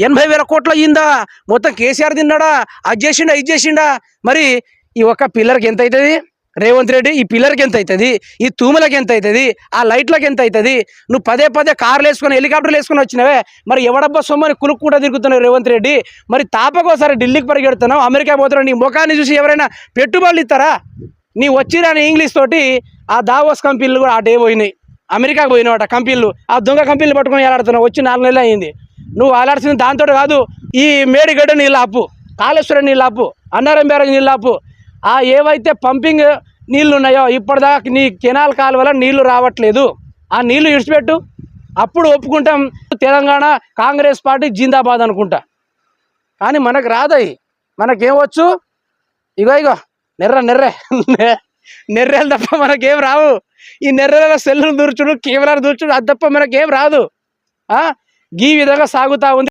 80,000 కోట్లు అయ్యిందా? మొత్తం కేసీఆర్ తిన్నాడా? అది చేసిండా ఇది చేసిండా? మరి ఈ ఒక్క పిల్లర్కి ఎంత అవుతుంది రేవంత్ రెడ్డి? ఈ పిల్లర్కి ఎంత అవుతుంది? ఈ తూములకి ఎంత అవుతుంది? ఆ లైట్లకి ఎంత అవుతుంది? నువ్వు పదే పదే కార్లు వేసుకొని హెలికాప్టర్లు వేసుకొని వచ్చినవే, మరి ఎవడబ్బా సొమ్మని కులుక్కుండా తిరుగుతున్నావు రేవంత్ రెడ్డి? మరి తాపకోసారి ఢిల్లీకి పరిగెడుతున్నావు, అమెరికా పోతున్నావు, నీ ముఖాన్ని చూసి ఎవరైనా పెట్టుబడులు ఇస్తారా? నీ వచ్చిరాని ఇంగ్లీష్ తోటి ఆ దావోస్ కంపెనీలు కూడా అటే పోయినాయి, అమెరికాకు పోయినావట కంపెనీలు. ఆ దొంగ కంపెనీలు పట్టుకొని ఏలాడుతున్నావు. వచ్చి 4 నెలలు అయింది. నువ్వు ఆలాడుతుంది దాంతో కాదు, ఈ మేడిగడ్డ నీళ్ళు ఆపు, కాళేశ్వరం నీళ్ళు ఆపు, అన్నారం బ్యారేజ్ నీళ్ళు ఆపు, ఆ ఏవైతే పంపింగ్ నీళ్ళు ఉన్నాయో ఇప్పటిదాకా నీ కెనాల్ కాలువల నీళ్లు రావట్లేదు, ఆ నీళ్లు ఇడిచిపెట్టు, అప్పుడు ఒప్పుకుంటాం తెలంగాణ కాంగ్రెస్ పార్టీ జిందాబాద్ అనుకుంటా. కానీ మనకు రాదయి, మనకేమవచ్చు? ఇగో నెర్రెలు తప్ప మనకేం రావు. ఈ నెర్రెల సెల్లులు దూర్చుడు, కెమెరాలు దూర్చుడు, అది తప్ప మనకేం రాదు. ఈ విధంగా సాగుతూ ఉంది.